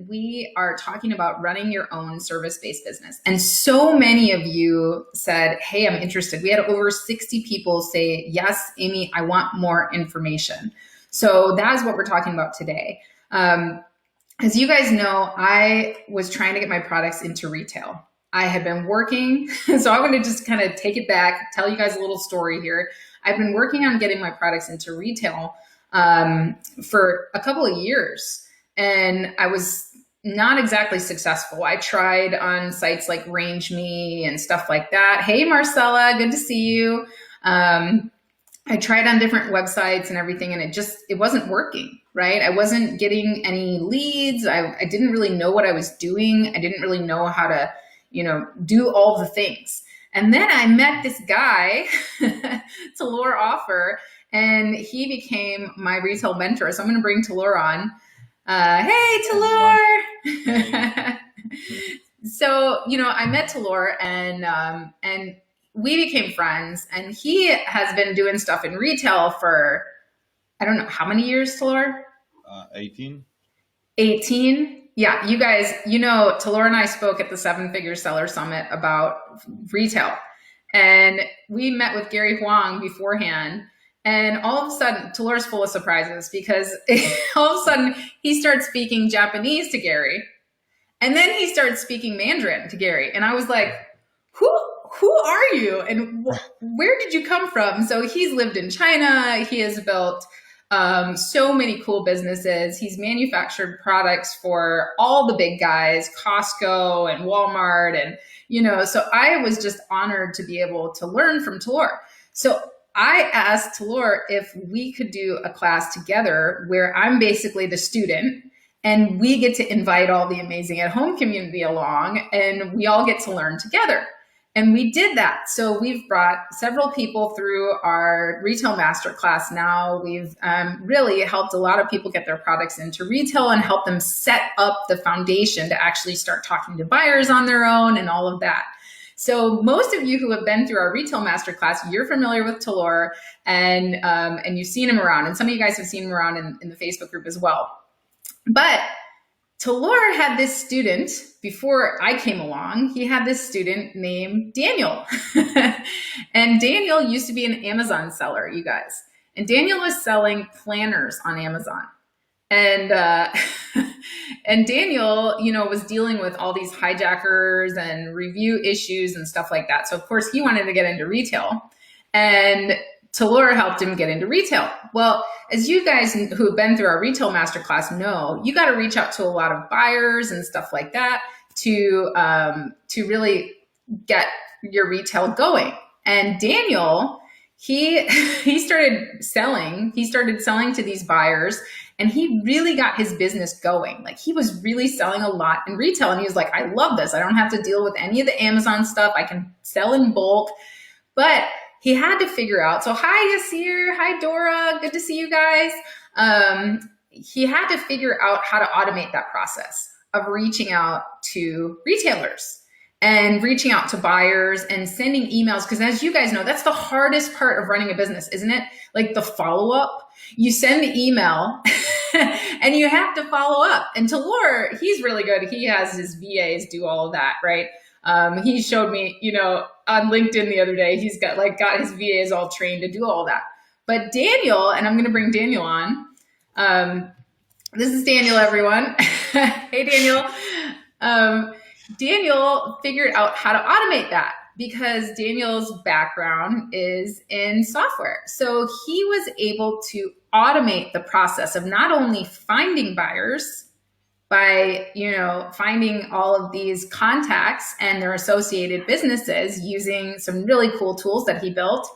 we are talking about running your own service-based business. And so many of you said, hey, I'm interested. We had over 60 people say, yes, Amy, I want more information. So that's what we're talking about today. As you guys know, I was trying to get my products into retail. I had been working, so I'm going to just kind of take it back, tell you guys a little story here. I've been working on getting my products into retail for a couple of years, and I was not exactly successful. I tried on sites like Range Me and stuff like that. Hey, Marcella, good to see you. I tried on different websites and everything, and it wasn't working, right? I wasn't getting any leads. I didn't really know what I was doing. I didn't really know how to, do all the things. And then I met this guy, Talor Offer, and he became my retail mentor. So I'm going to bring Talor on. Hey, Talor. So, I met Talor and we became friends, and he has been doing stuff in retail for, I don't know, how many years, Talor? 18. 18? Yeah, you guys, Talor and I spoke at the 7-Figure Seller Summit about retail. And we met with Gary Huang beforehand. And all of a sudden, Talor's full of surprises because all of a sudden he starts speaking Japanese to Gary. And then he starts speaking Mandarin to Gary. And I was like, who are you? And where did you come from? So he's lived in China. He has built so many cool businesses. He's manufactured products for all the big guys, Costco and Walmart. And, so I was just honored to be able to learn from Talor. So I asked Talor if we could do a class together where I'm basically the student and we get to invite all the amazing at home community along and we all get to learn together. And we did that. So we've brought several people through our retail masterclass now. We've really helped a lot of people get their products into retail and help them set up the foundation to actually start talking to buyers on their own and all of that. So most of you who have been through our retail masterclass, you're familiar with Talor and you've seen him around. And some of you guys have seen him around in the Facebook group as well. But Talor had this student before I came along. He had this student named Daniel. And Daniel used to be an Amazon seller, you guys. And Daniel was selling planners on Amazon. And and Daniel, was dealing with all these hijackers and review issues and stuff like that. So of course he wanted to get into retail. And Talor helped him get into retail. Well, as you guys who have been through our retail masterclass know, you got to reach out to a lot of buyers and stuff like that to really get your retail going. And Daniel, he started selling. He started selling to these buyers, and he really got his business going. Like he was really selling a lot in retail, and he was like, "I love this. I don't have to deal with any of the Amazon stuff. I can sell in bulk." But he had to figure out, so hi Yasir, hi Dora, good to see you guys. He had to figure out how to automate that process of reaching out to retailers and reaching out to buyers and sending emails. Because as you guys know, that's the hardest part of running a business, isn't it? Like the follow-up. You send the email and you have to follow up. And Talor, he's really good. He has his VAs do all of that, right? He showed me, on LinkedIn the other day, he's got his VAs all trained to do all that. But Daniel, and I'm going to bring Daniel on. This is Daniel, everyone. Hey, Daniel. Daniel figured out how to automate that because Daniel's background is in software. So he was able to automate the process of not only finding buyers by, finding all of these contacts and their associated businesses using some really cool tools that he built.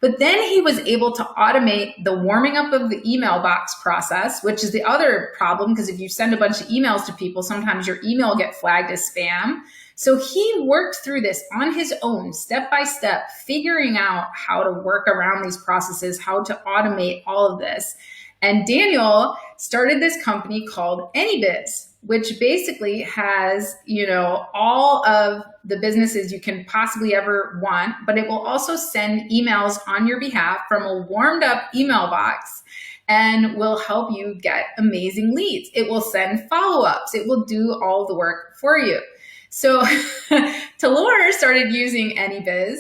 But then he was able to automate the warming up of the email box process, which is the other problem, because if you send a bunch of emails to people, sometimes your email will get flagged as spam. So he worked through this on his own, step by step, figuring out how to work around these processes, how to automate all of this. And Daniel started this company called AnyBiz, which basically has, all of the businesses you can possibly ever want, but it will also send emails on your behalf from a warmed up email box. and will help you get amazing leads. It will send follow-ups. It will do all the work for you. So Talor started using AnyBiz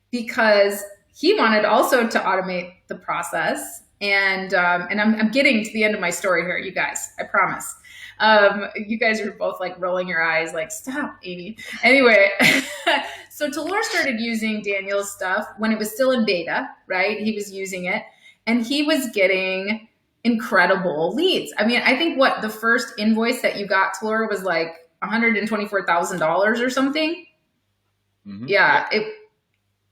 because he wanted also to automate the process. And I'm getting to the end of my story here, you guys. I promise. You guys are both like rolling your eyes, like, stop, Amy. Anyway, so Talor started using Daniel's stuff when it was still in beta, right? He was using it and he was getting incredible leads. I mean, I think what the first invoice that you got, Talor, was like $124,000 or something. Mm-hmm. Yeah,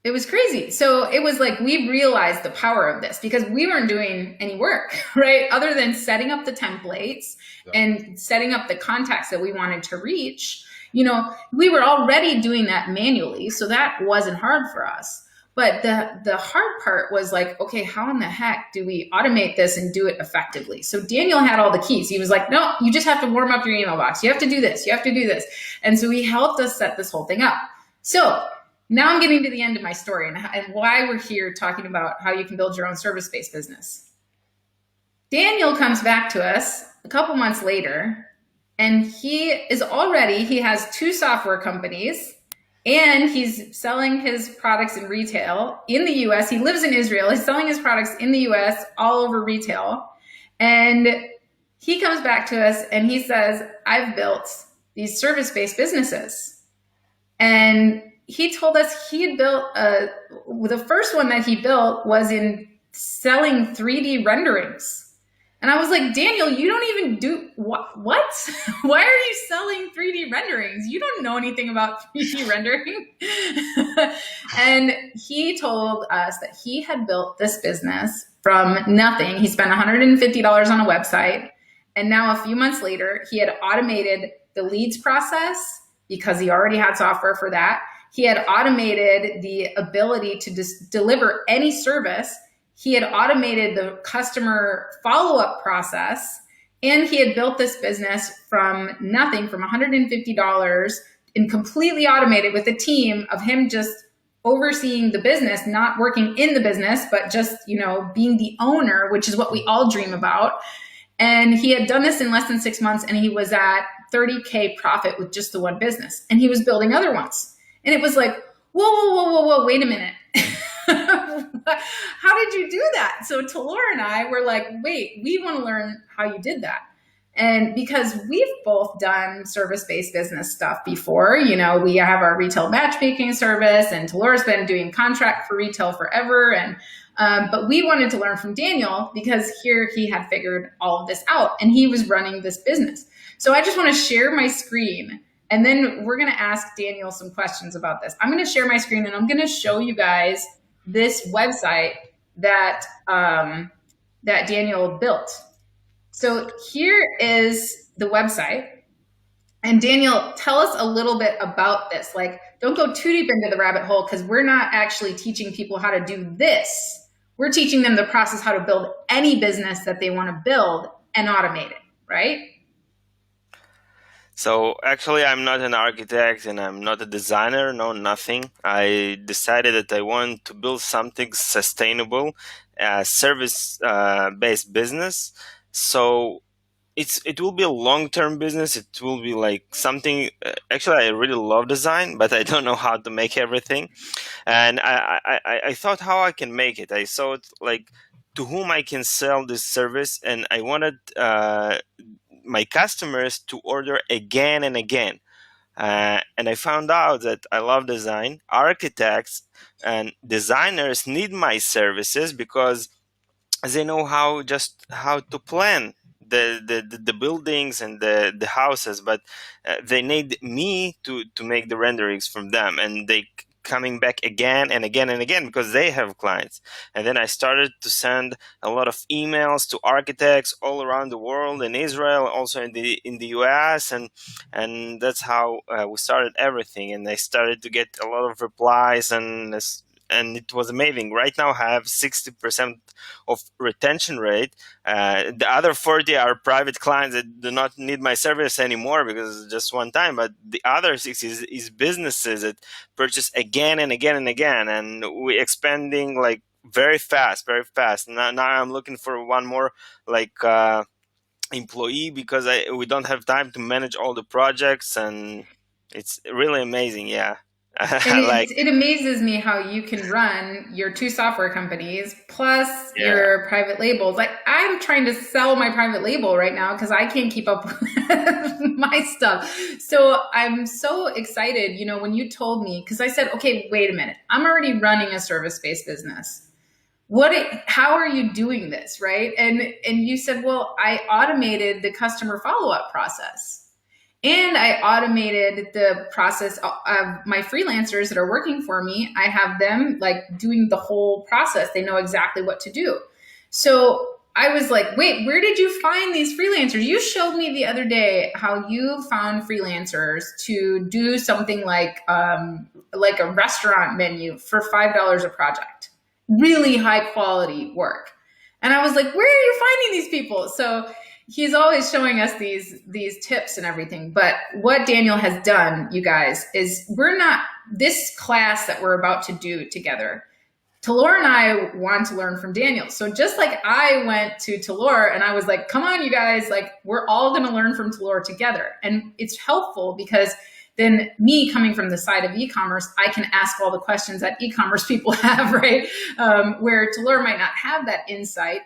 it was crazy. So it was like we realized the power of this because we weren't doing any work, right? Other than setting up the templates and setting up the contacts that we wanted to reach. You know, we were already doing that manually, so that wasn't hard for us. But the hard part was like, okay, how in the heck do we automate this and do it effectively? So Daniel had all the keys. He was like, no, you just have to warm up your email box. You have to do this. You have to do this. And so he helped us set this whole thing up. So now I'm getting to the end of my story and why we're here talking about how you can build your own service-based business. Daniel comes back to us a couple months later, and he has 2 software companies, and he's selling his products in retail in the US. He lives in Israel. He's selling his products in the US all over retail. And he comes back to us and he says, I've built these service-based businesses. And he told us he had built the first one that he built was in selling 3D renderings. And I was like, Daniel, you don't even do what? Why are you selling 3D renderings? You don't know anything about 3D rendering. And he told us that he had built this business from nothing. He spent $150 on a website. And now a few months later, he had automated the leads process because he already had software for that. He had automated the ability to just deliver any service. He had automated the customer follow-up process, and he had built this business from nothing, from $150, and completely automated with a team of him just overseeing the business, not working in the business, but just, being the owner, which is what we all dream about. And he had done this in less than 6 months, and he was at $30K profit with just the one business, and he was building other ones. And it was like, whoa, wait a minute. How did you do that? So Talor and I were like, wait, we want to learn how you did that. And because we've both done service-based business stuff before, we have our retail matchmaking service, and Talor's been doing contract for retail forever. And but we wanted to learn from Daniel because here he had figured all of this out and he was running this business. So I just want to share my screen, and then we're going to ask Daniel some questions about this. I'm going to share my screen and I'm going to show you guys this website that that Daniel built. So here is the website. And Daniel, tell us a little bit about this. Like, don't go too deep into the rabbit hole because we're not actually teaching people how to do this. We're teaching them the process how to build any business that they want to build and automate it, right? So actually, I'm not an architect and I'm not a designer, no, nothing. I decided that I want to build something sustainable, service-based business. So it will be a long-term business. It will be like something. Actually, I really love design, but I don't know how to make everything. And I thought how I can make it. I thought like to whom I can sell this service, and I wanted my customers to order again and again. And I found out that I love design. Architects and designers need my services because they know how to plan the buildings and the houses, but they need me to make the renderings from them, and they coming back again and again and again because they have clients. And then I started to send a lot of emails to architects all around the world, in Israel, also in the US, and that's how we started everything. And I started to get a lot of replies, and it was amazing. Right now, I have 60% of retention rate. The other 40 are private clients that do not need my service anymore because it's just one time. But the other 60 is businesses that purchase again and again and again. And we're expanding like very fast, very fast. Now I'm looking for one more like employee because we don't have time to manage all the projects, and it's really amazing. Yeah, And like it amazes me how you can run your two software companies plus yeah, your private labels. Like I'm trying to sell my private label right now because I can't keep up with my stuff. So I'm so excited, you know, when you told me, because I said, okay, wait a minute, I'm already running a service-based business. How are you doing this, right? And you said, well, I automated the customer follow-up process. And I automated the process of my freelancers that are working for me. I have them like doing the whole process. They know exactly what to do. So I was like, wait, where did you find these freelancers? You showed me the other day how you found freelancers to do something like a restaurant menu for $5 a project. Really high quality work. And I was like, where are you finding these people? So he's always showing us these tips and everything. But what Daniel has done, you guys, is we're not this class that we're about to do together. Talor and I want to learn from Daniel. So just like I went to Talor and I was like, come on, you guys, like we're all going to learn from Talor together. And it's helpful because then me coming from the side of e-commerce, I can ask all the questions that e-commerce people have, right? Where Talor might not have that insight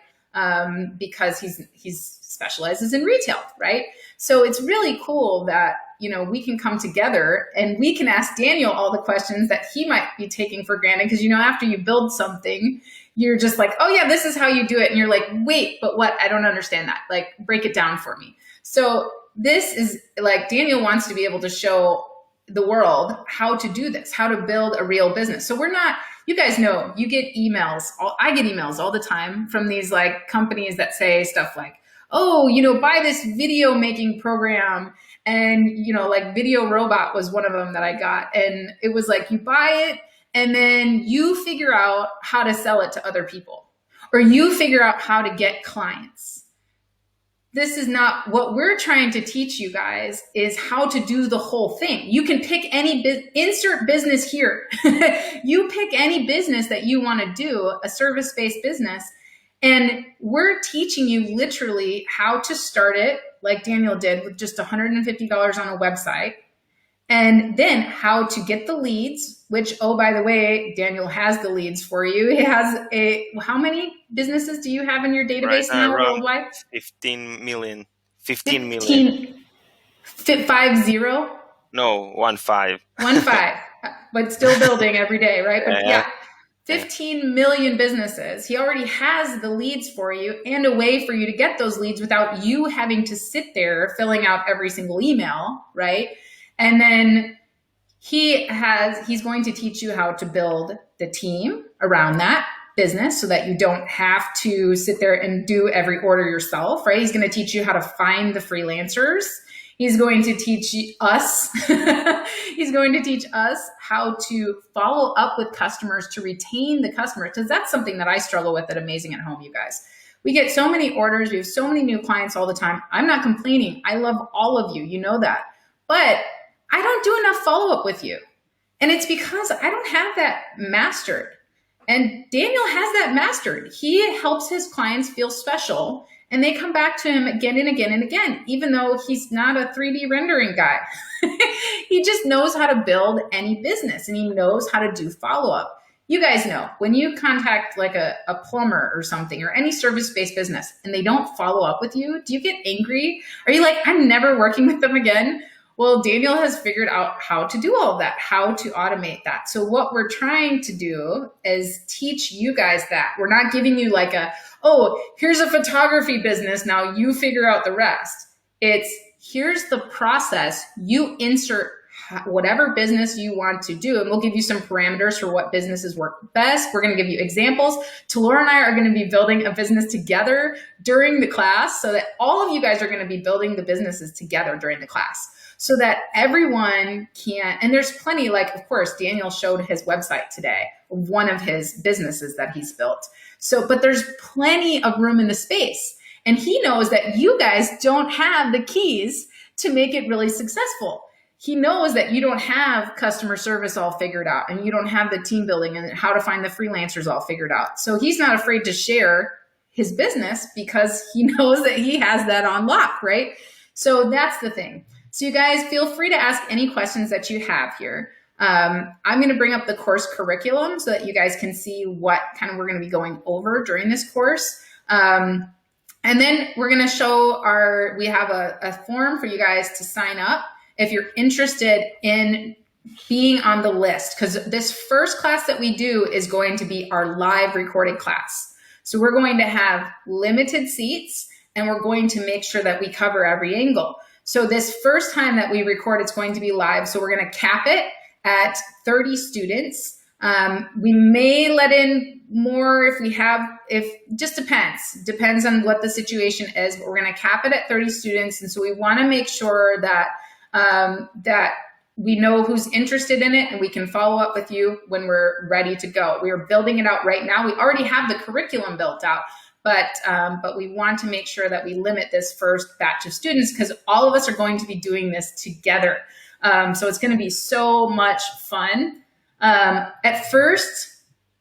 because he's specializes in retail, right? So it's really cool that you know we can come together and we can ask Daniel all the questions that he might be taking for granted because you know after you build something you're just like, oh yeah, this is how you do it, and you're like, wait, but what? I don't understand that, like break it down for me. So this is like Daniel wants to be able to show the world how to do this, how to build a real business. So we're not, you guys know, you get emails, I get emails all the time from these like companies that say stuff like, oh, you know, buy this video making program. And, you know, like Video Robot was one of them that I got. And it was like, you buy it and then you figure out how to sell it to other people, or you figure out how to get clients. This is not what we're trying to teach you guys, is how to do the whole thing. You can pick any insert business here. You pick any business that you want to do, a service-based business, and we're teaching you literally how to start it like Daniel did with just $150 on a website. And then how to get the leads, which, oh, by the way, Daniel has the leads for you. He has how many businesses do you have in your right database now now around worldwide? 15 million, 15 million. 15, 50, No, 1 5. 1 5, but still building every day, right? But Yeah, yeah, yeah. 15 million businesses. He already has the leads for you and a way for you to get those leads without you having to sit there filling out every single email, right? And then he's going to teach you how to build the team around that business so that you don't have to sit there and do every order yourself, right? He's going to teach you how to find the freelancers. He's going to teach us he's going to teach us how to follow up with customers to retain the customers, because that's something that I struggle with at Amazing at Home, you guys. We get so many orders, we have so many new clients all the time. I'm not complaining. I love all of you, you know that. But I don't do enough follow up with you. And it's because I don't have that mastered. And Daniel has that mastered. He helps his clients feel special and they come back to him again and again and again, even though he's not a 3D rendering guy. He just knows how to build any business and he knows how to do follow up. You guys know when you contact like a plumber or something or any service based business and they don't follow up with you, do you get angry? Are you like, I'm never working with them again? Well, Daniel has figured out how to do all of that, how to automate that. So what we're trying to do is teach you guys that. We're not giving you like oh, here's a photography business, now you figure out the rest. It's here's the process. You insert whatever business you want to do, and we'll give you some parameters for what businesses work best. We're going to give you examples. Talor and I are going to be building a business together during the class so that all of you guys are going to be building the businesses together during the class, so that everyone can, and there's plenty, like, of course, Daniel showed his website today, one of his businesses that he's built. So, but there's plenty of room in the space. And he knows that you guys don't have the keys to make it really successful. he knows that you don't have customer service all figured out, and you don't have the team building and how to find the freelancers all figured out. So he's not afraid to share his business because he knows that he has that on lock, right? So that's the thing. So you guys feel free to ask any questions that you have here. I'm going to bring up the course curriculum so that you guys can see what kind of we're going to be going over during this course. And then we're going to show we have a form for you guys to sign up if you're interested in being on the list, because this first class that we do is going to be our live recorded class. So we're going to have limited seats, and we're going to make sure that we cover every angle. So this first time that we record, it's going to be live. So we're going to cap it at 30 students. We may let in more if just depends on what the situation is, but we're going to cap it at 30 students. And so we want to make sure that that we know who's interested in it, and we can follow up with you when we're ready to go. We are building it out right now. We already have the curriculum built out, but we want to make sure that we limit this first batch of students, because all of us are going to be doing this together. So it's going to be so much fun. At first,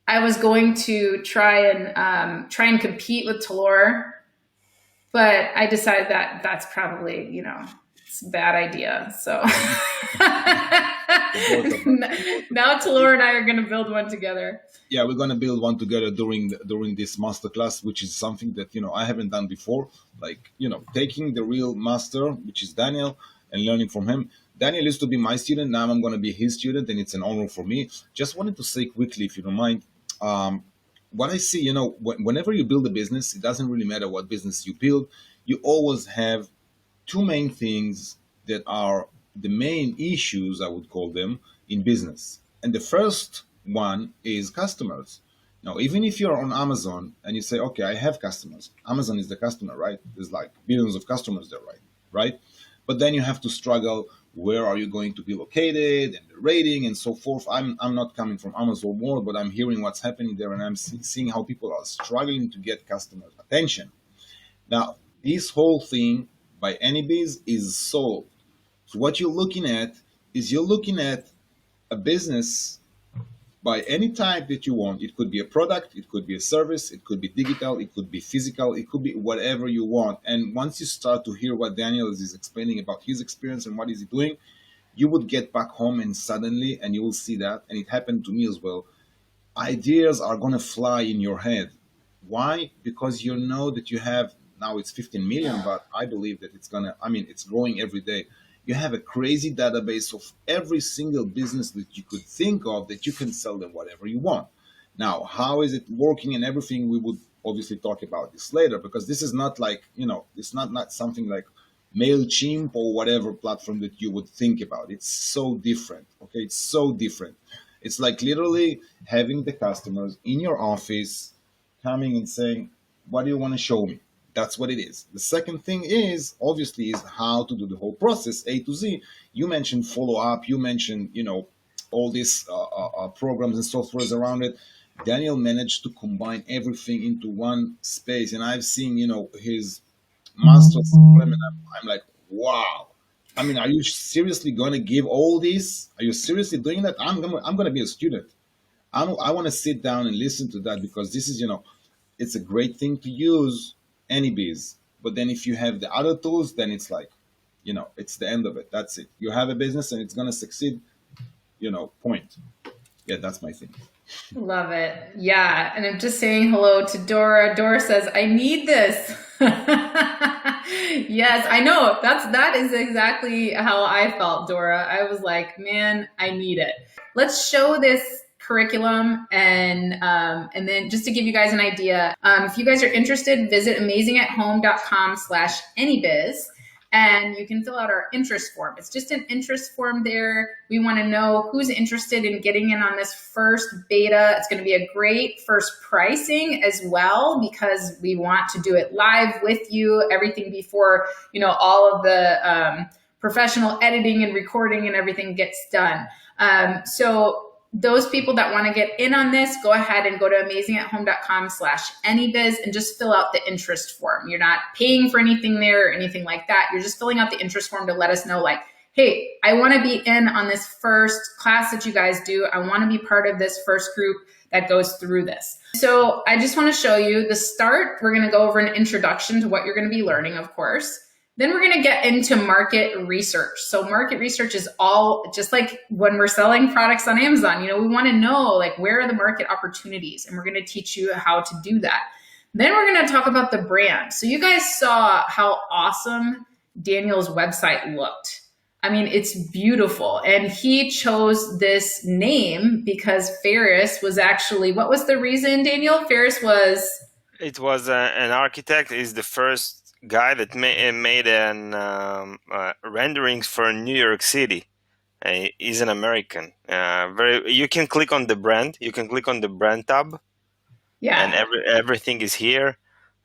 I was going to try and compete with Talor, but I decided that that's probably, it's a bad idea. So now Talor and I are going to build one together. Yeah, we're going to build one together during this masterclass, which is something that I haven't done before. Like taking the real master, which is Daniel, and learning from him. Daniel used to be my student. Now I'm going to be his student, and it's an honor for me. Just wanted to say quickly, if you don't mind, what I see, whenever you build a business, it doesn't really matter what business you build. You always have two main things that are the main issues, I would call them, in business. And the first one is customers. Now, even if you're on Amazon and you say, okay, I have customers, Amazon is the customer, right? There's like billions of customers there, right? But then you have to struggle, where are you going to be located, and the rating and so forth. I'm not coming from Amazon world, but I'm hearing what's happening there, and I'm seeing how people are struggling to get customers' attention. Now, this whole thing by AnyBiz is solved. So what you're looking at is a business by any type that you want. It could be a product, it could be a service, it could be digital, it could be physical, it could be whatever you want. And once you start to hear what Daniel is explaining about his experience and what is he doing, you would get back home and suddenly, and you will see that, and it happened to me as well, ideas are going to fly in your head. Why? Because you know that you have, now it's 15 million, but I believe that it's growing every day. You have a crazy database of every single business that you could think of that you can sell them whatever you want. Now, how is it working and everything? We would obviously talk about this later, because this is not like, it's not something like MailChimp or whatever platform that you would think about. It's so different. Okay. It's so different. It's like literally having the customers in your office coming and saying, what do you want to show me? That's what it is. The second thing is how to do the whole process, A to Z. You mentioned follow up. You mentioned, all these programs and softwares around it. Daniel managed to combine everything into one space. And I've seen, his master supplement. I'm like, wow. I mean, are you seriously going to give all this? Are you seriously doing that? I'm going to be a student. I want to sit down and listen to that, because this is, it's a great thing to use AnyBiz. But then if you have the other tools, then it's like, it's the end of it. That's it. You have a business and it's going to succeed, point. Yeah, that's my thing. Love it. Yeah. And I'm just saying hello to Dora. Dora says, I need this. Yes, I know. That is exactly how I felt, Dora. I was like, man, I need it. Let's show this curriculum, and then just to give you guys an idea, if you guys are interested, visit amazingathome.com/anybiz, and you can fill out our interest form. It's just an interest form there. We want to know who's interested in getting in on this first beta. It's going to be a great first pricing as well, because we want to do it live with you, everything before, all of the professional editing and recording and everything gets done. So those people that want to get in on this, go ahead and go to amazingathome.com/anybiz and just fill out the interest form. You're not paying for anything there or anything like that. You're just filling out the interest form to let us know, like, hey, I want to be in on this first class that you guys do. I want to be part of this first group that goes through this. So I just want to show you the start. We're going to go over an introduction to what you're going to be learning, of course. Then we're going to get into market research. So market research is all just like when we're selling products on Amazon, you know, we want to know like where are the market opportunities, and we're going to teach you how to do that. Then we're going to talk about the brand. So you guys saw how awesome Daniel's website looked. I mean, it's beautiful. And he chose this name because Ferris was actually, what was the reason, Daniel? Ferris was... It was an architect. Is the first guy that made an renderings for New York City. He's an American. You can click on the brand. You can click on the brand tab. Yeah. And everything is here.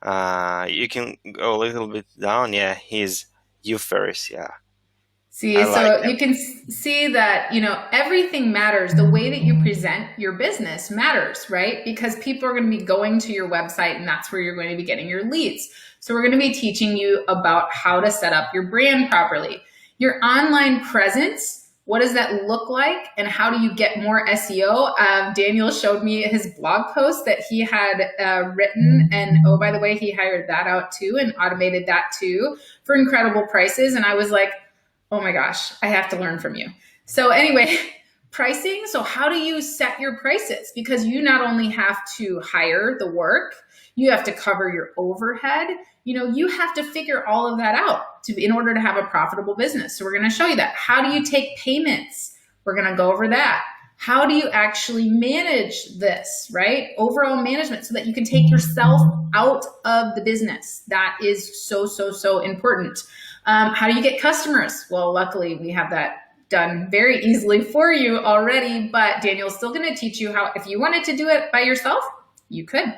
You can go a little bit down. Yeah, he's Hugh Ferris. Yeah. See, so you can see that, you know, everything matters. The way that you present your business matters, right? Because people are going to be going to your website, and that's where you're going to be getting your leads. So we're going to be teaching you about how to set up your brand properly. Your online presence, what does that look like, and how do you get more SEO? Daniel showed me his blog post that he had written, and oh, by the way, he hired that out too and automated that too for incredible prices. And I was like, oh my gosh, I have to learn from you. So anyway, pricing. So how do you set your prices? Because you not only have to hire the work, you have to cover your overhead. You know, you have to figure all of that out in order to have a profitable business. So we're going to show you that. How do you take payments? We're going to go over that. How do you actually manage this, right? Overall management, so that you can take yourself out of the business. That is so, so, so important. How do you get customers? Well, luckily we have that done very easily for you already, but Daniel's still going to teach you how, if you wanted to do it by yourself, you could.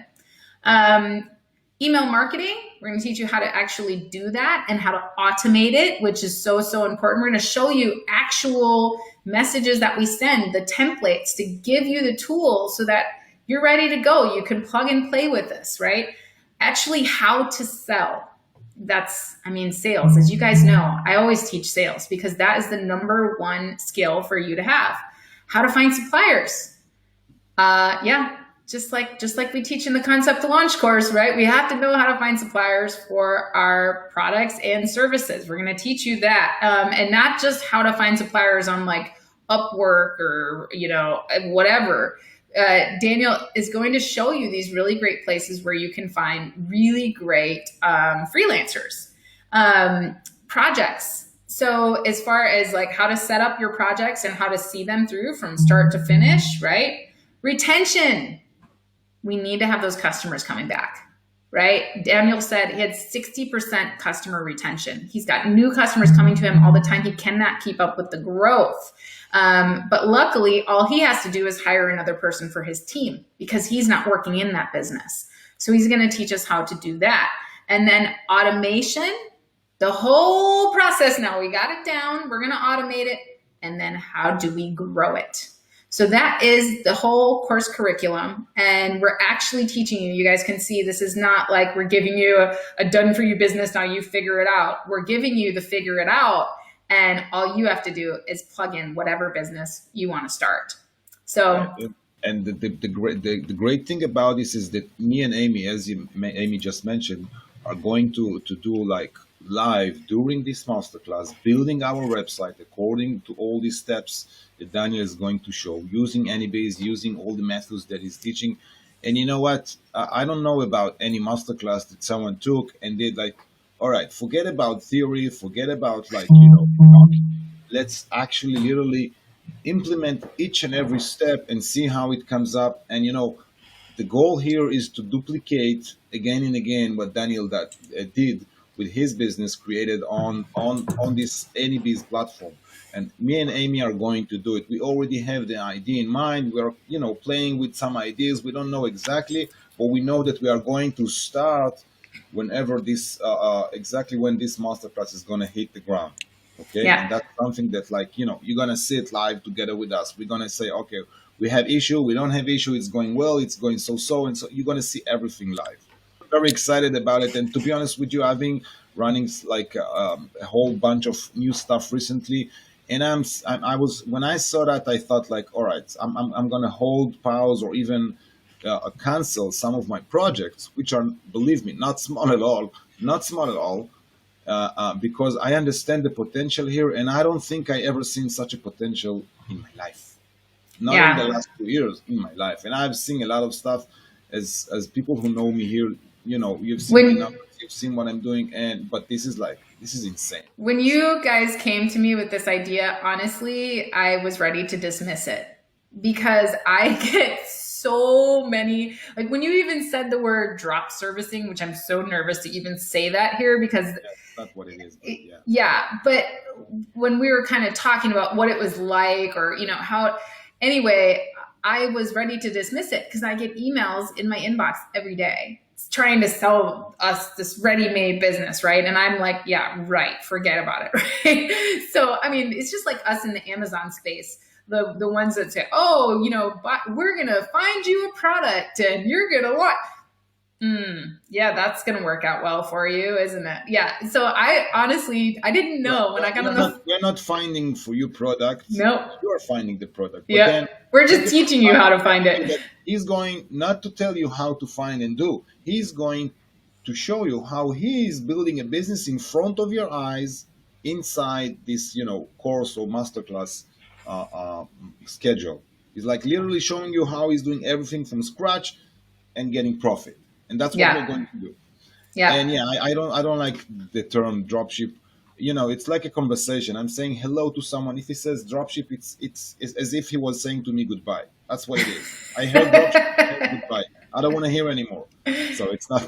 Email marketing, we're going to teach you how to actually do that and how to automate it, which is so, so important. We're going to show you actual messages that we send, the templates to give you the tools so that you're ready to go. You can plug and play with this, right? Actually, how to sell. That's, I mean, sales, as you guys know, I always teach sales because that is the number one skill for you to have. How to find suppliers. Yeah, just like we teach in the Concept to Launch course, right? We have to know how to find suppliers for our products and services. We're going to teach you that. And not just how to find suppliers on like Upwork or, you know, whatever. Daniel is going to show you these really great places where you can find really great freelancers, projects. So as far as like how to set up your projects and how to see them through from start to finish, right? Retention. We need to have those customers coming back, right? Daniel said he had 60% customer retention. He's got new customers coming to him all the time. He cannot keep up with the growth. But luckily, all he has to do is hire another person for his team because he's not working in that business. So he's going to teach us how to do that. And then automation, the whole process now, we got it down. We're going to automate it. And then how do we grow it? So that is the whole course curriculum. And we're actually teaching you. You guys can see this is not like we're giving you a done for you business. Now you figure it out. We're giving you the figure it out. And all you have to do is plug in whatever business you want to start. So, and the great thing about this is that me and Amy, as Amy just mentioned, are going to do like live during this masterclass, building our website according to all these steps that Daniel is going to show, using Anybase, using all the methods that he's teaching. And you know what? I don't know about any masterclass that someone took and did like, all right, forget about theory, forget about like, let's actually literally implement each and every step and see how it comes up. And, the goal here is to duplicate again and again what Daniel did with his business created on this Anybase platform. And me and Amy are going to do it. We already have the idea in mind. We're, playing with some ideas. We don't know exactly, but we know that we are going to start whenever this exactly when this masterclass is going to hit the ground. Okay. yeah. And that's something that you're going to sit live together with us. We're going to say, okay, we have issue, we don't have issue, it's going well, it's going so and so. You're going to see everything live. Very excited about it. And to be honest with you, running like a whole bunch of new stuff recently. And I was, when I saw that, I thought like, all right, I'm gonna hold pause or even cancel some of my projects, which are, believe me, not small at all, not small at all, because I understand the potential here, and I don't think I ever seen such a potential in my life. Not in the Yeah. last 2 years, in my life, and I've seen a lot of stuff. As people who know me here, you've seen my When numbers, you've seen what I'm doing, and but this is like, this is insane. when you guys came to me with this idea, honestly, I was ready to dismiss it because I get so many, like when you even said the word drop servicing, which I'm so nervous to even say that here because Yeah, it's not what it is, but yeah. yeah, but when we were kind of talking about what it was like or how, anyway, I was ready to dismiss it because I get emails in my inbox every day trying to sell us this ready-made business, right? And I'm like, yeah, right, forget about it. Right? So I mean, it's just like us in the Amazon space, the ones that say, oh, but we're gonna find you a product and you're gonna want, yeah, that's going to work out well for you, isn't it? Yeah. So I honestly, I didn't Yeah, know when I got on the, we're not finding for you products. nope. You are finding the product, but Yeah. then We're think just about teaching you how how he's to find telling you it. that he's going not to tell you how to find and do. He's going to show you how he is building a business in front of your eyes inside this, course or masterclass schedule. He's like literally showing you how he's doing everything from scratch and getting profit, and that's what we're Yeah. going to do. Yeah. And yeah, I don't like the term dropship. It's like a conversation. I'm saying hello to someone. If he says dropship, it's as if he was saying to me goodbye. That's what it is. I heard dropship, I heard goodbye. I don't want to hear anymore. So it's not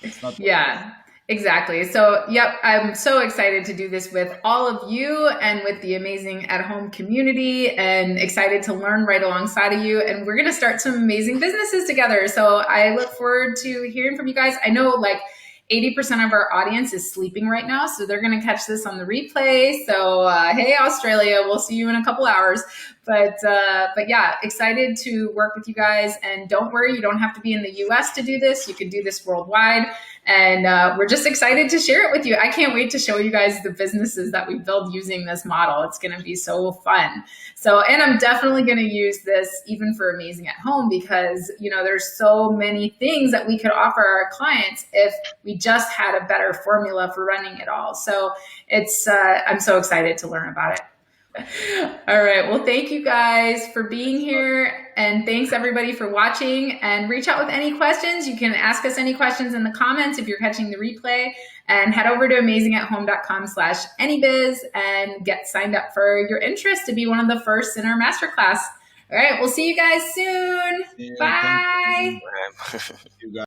it's not what it is. Yeah, exactly. So, yep, I'm so excited to do this with all of you and with the amazing at home community and excited to learn right alongside of you. And we're going to start some amazing businesses together. So, I look forward to hearing from you guys. I know like 80% of our audience is sleeping right now, so they're going to catch this on the replay. So, hey, Australia, we'll see you in a couple hours. But yeah, excited to work with you guys. And don't worry, you don't have to be in the US to do this. You can do this worldwide. And we're just excited to share it with you. I can't wait to show you guys the businesses that we build using this model. It's going to be so fun. So, and I'm definitely going to use this even for Amazing at Home because, there's so many things that we could offer our clients if we just had a better formula for running it all. So I'm so excited to learn about it. All right. Well, thank you guys for being here. And thanks everybody for watching, and reach out with any questions. You can ask us any questions in the comments if you're catching the replay, and head over to amazingathome.com/anybiz and get signed up for your interest to be one of the first in our masterclass. All right. We'll see you guys soon. Yeah, thank Bye. you. You guys.